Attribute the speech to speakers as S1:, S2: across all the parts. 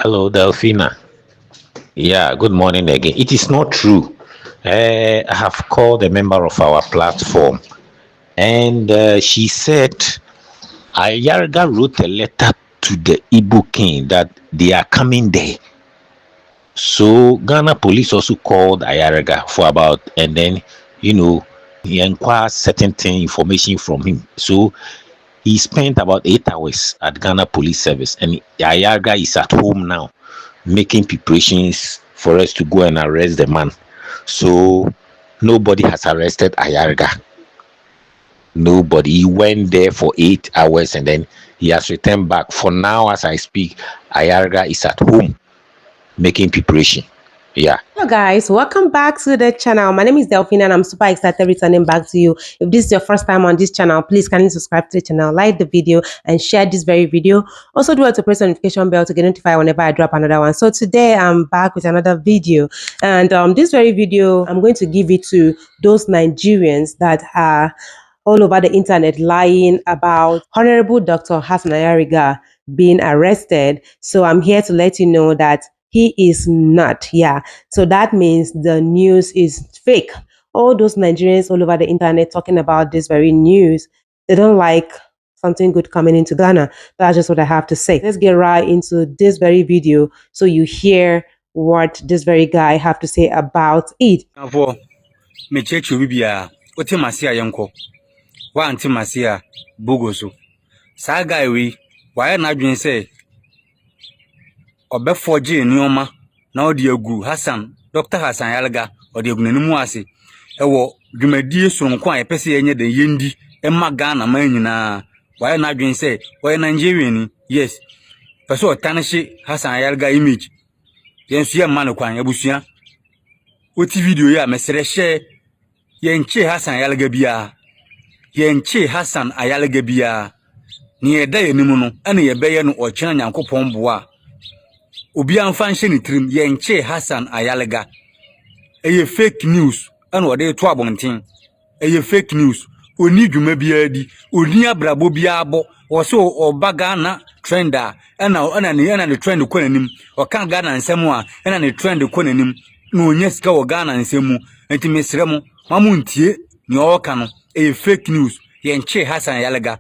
S1: Hello, Delphina. Yeah, good morning again. It is not true. I have called a member of our platform, and she said Ayarga wrote a letter to the Igbo king that they are coming there. So Ghana police also called Ayarga for about, and then he inquired certain information from him. So he spent about 8 hours at Ghana Police Service, and Ayarga is at home now, making preparations for us to go and arrest the man. So nobody has arrested Ayarga. Nobody. He went there for 8 hours and then he has returned back. For now, as I speak, Ayarga is at home making preparation. Yeah.
S2: Hello guys, welcome back to the channel. My name is Delphine and I'm super excited returning back to you. If this is your first time on this channel, please kindly subscribe to the channel, like the video and share this very video. Also do it to press the notification bell to get notified whenever I drop another one. So today I'm back with another video, and this very video I'm going to give it to those Nigerians that are all over the internet lying about Honorable Dr. Hassan Ayariga being arrested. So I'm here to let you know that he is not. Yeah, so that means the news is fake. All those Nigerians all over the internet talking about this very news, they don't like something good coming into Ghana. That's just what I have to say. Let's get right into this very video so you hear what this very guy have to say about it.
S3: Saga we why na dwen say obefoje nioma na odi agu Hassan Dr. Hassan Ayariga odi agu nanimu ase ewo dwumadie sonko a yepese yenye de yendi emma Ghana man nyina why na dwen say why Nigerian yes person otanhye Hassan Ayariga image yensu ye man kwan abusua oti video ya mesere share yenche Hassan Ayariga bia yenche Hassan Ayariga bia ni eda yenimu no ene yebeye no ochena nyankopon boa obi anfa nhye ni trim yenche Hassan Ayariga eye fake news ene ode to abonten eye fake news oni dwuma bia di oni abrabo bia abo wo so obaga na trender ena ne trend konanim oka Ghana nsem a ena ne trend konanim na onye sika wo Ghana nsemu enti mesremo mamuntie ni oka no eye fake news yenche Hassan Ayariga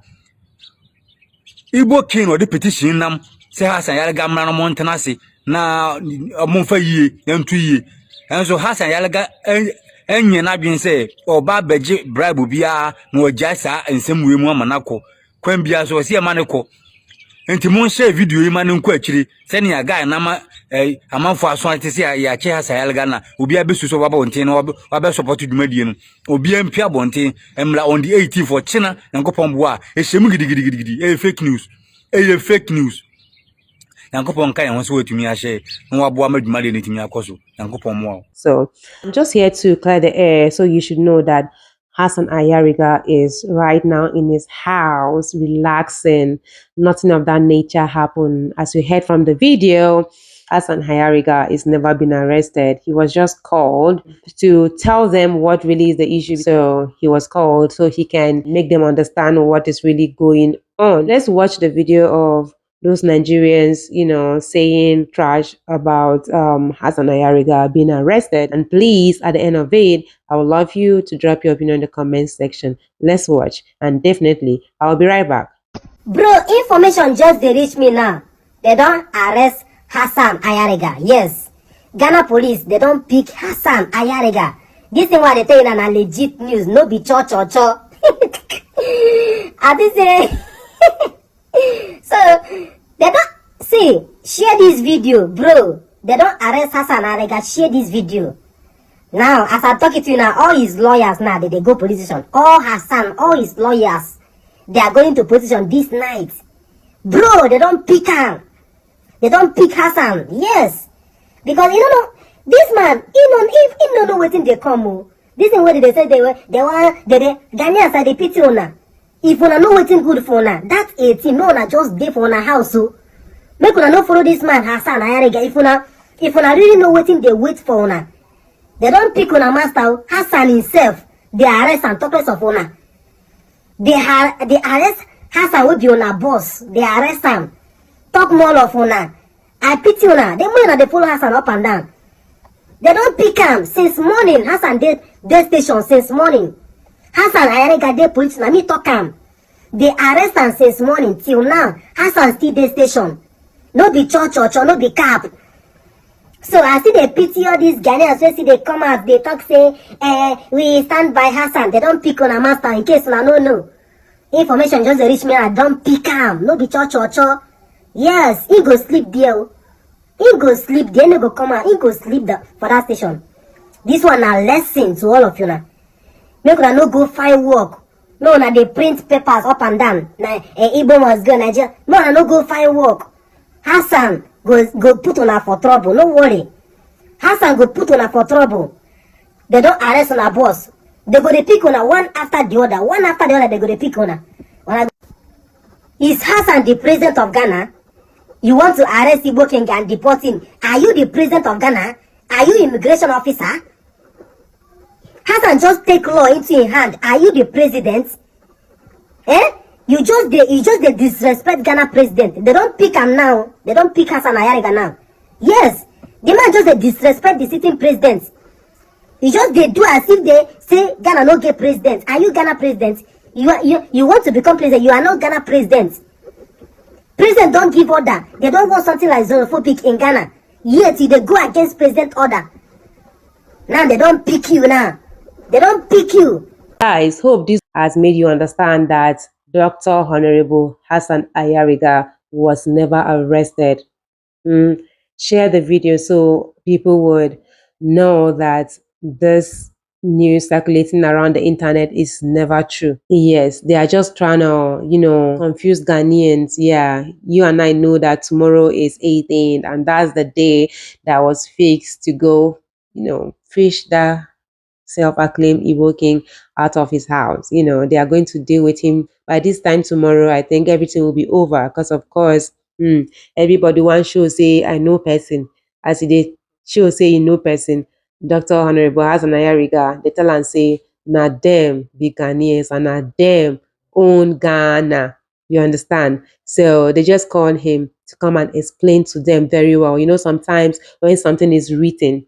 S3: Igbo king or the petition nam say Hassan Ayariga mra no montana se na monfa yie yantu yie enso Hassan Ayariga enye na dwen say oba beje bribe bia na ogya sa ensem we mu amanako kwan bia so se amaneko enti mon share video yi manenko akire se ne guy na ma amanfo aso ate se ya che Hassan Ayariga na obi abesuso baba onten na oba support dwumadie no obi ampia bonten emla on the 18th for China yankopon boa ehemu gidigidi fake news fake news yankopon kan ho so watumi a share no waboa madwumade ne timi akoso yankopon mo.
S2: So I'm just here to clear the air so you should know that Hassan Ayariga is right now in his house relaxing. Nothing of that nature happened. As you heard from the video, Hassan Ayariga is never been arrested. He was just called to tell them what really is the issue. So he was called so he can make them understand what is really going on. Let's watch the video of those Nigerians, saying trash about Hassan Ayariga being arrested. And please, at the end of it, I would love you to drop your opinion in the comment section. Let's watch. And definitely, I'll be right back.
S4: Bro, information just they reach me now. They don't arrest Hassan Ayariga. Yes. Ghana police, they don't pick Hassan Ayariga. This thing what they tell you na legit news. No be cho. I this say so they don't see share this video, bro. They don't arrest Hassan Ayariga. Share this video. Now, as I'm talking to you now, all his lawyers now they go police station. All Hassan, all his lawyers, they are going to police station this night. Bro, they don't pick him. They don't pick Hassan. Yes. Because you know, this man, he don't know what they come. This is what they say they Ghanaians are the pity owner. If una know waiting good for una, that's 18. No, una just dey for una house. So make una no follow this man Hassan Ayariga. If una really know waiting they wait for una, they don't pick una master Hassan himself. They arrest and talk less of una. They arrest Hassan will be una boss. They arrest him. Talk more of una. I pity una. The man they follow Hassan up and down. They don't pick him since morning. Hassan did station since morning. Hassan I got the police na me talk him. They arrest him since morning till now. Hassan still the station. No be church or no be cap. So I see they pity all these Ghanaians. So see they come out, they talk say, we stand by Hassan. They don't pick on a master in case una no. Information just reach me. I don't pick him. No be church or. Yes, he go sleep there. He go sleep there. No go come out. He go sleep there for that station. This one a lesson to all of you now. Make una no go find work. No, na they print papers up and down. Na Igbo must go Nigeria. No, na no go find work. Hassan go put una for trouble. No worry. Hassan go put una for trouble. They don't arrest una boss. They go to pick una one after the other. One after the other, they go to pick una. Is Hassan the president of Ghana? You want to arrest Debunking and deport him? Are you the president of Ghana? Are you immigration officer? Hassan just take law into your hand. Are you the president? Eh? You just they disrespect Ghana president. They don't pick him now. They don't pick Hassan Ayariga now. Yes, the man just they disrespect the sitting president. You just they do as if they say Ghana no get president. Are you Ghana president? You want to become president. You are not Ghana president. President don't give order. They don't want something like xenophobic in Ghana. Yet they go against president order. Now they don't pick you now. They don't pick you.
S2: Guys, hope this has made you understand that Dr. Honorable Hassan Ayariga was never arrested. Share the video so people would know that this news circulating around the internet is never true. Yes, they are just trying to, confuse Ghanaians. Yeah, you and I know that tomorrow is 18th and that's the day that was fixed to go, fish that self-acclaimed Igbo king out of his house. They are going to deal with him by this time tomorrow. I think everything will be over because, of course, everybody wants show say I know person. As they show say you know person, Dr. Honorable Hassan Ayariga, they tell and say na them be Ghanaians and na them own Ghana. You understand? So they just call him to come and explain to them very well. Sometimes when something is written,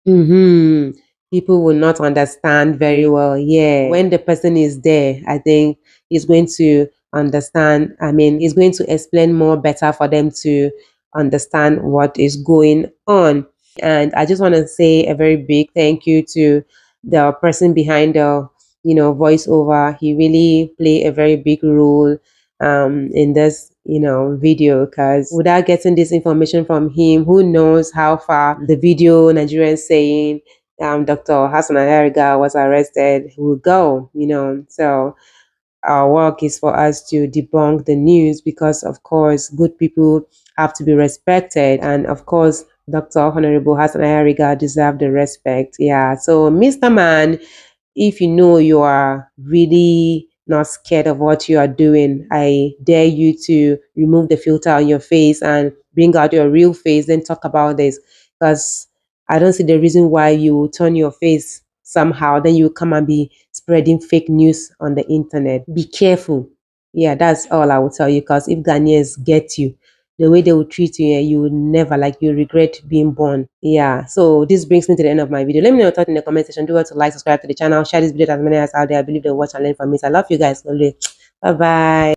S2: people will not understand very well. Yeah, when the person is there, I think he's going to understand. He's going to explain more better for them to understand what is going on. And I just want to say a very big thank you to the person behind the voiceover. He really played a very big role in this video, because without getting this information from him, who knows how far the video Nigerians saying Dr. Hassan Ayariga was arrested will go. So our work is for us to debunk the news, because of course good people have to be respected, and of course Dr. Honorable Hassan Ayariga deserve the respect. Yeah, so Mr. Man, if you are really not scared of what you are doing, I dare you to remove the filter on your face and bring out your real face, then talk about this, because I don't see the reason why you turn your face somehow, then you come and be spreading fake news on the internet. Be careful. Yeah, that's all I will tell you, because if Ghanaians get you, the way they will treat you, you will never, you regret being born. Yeah, so this brings me to the end of my video. Let me know your thoughts in the comment section. Do well to like, subscribe to the channel, share this video to as many as out there. I believe they watch and learn from me. So I love you guys. Bye bye.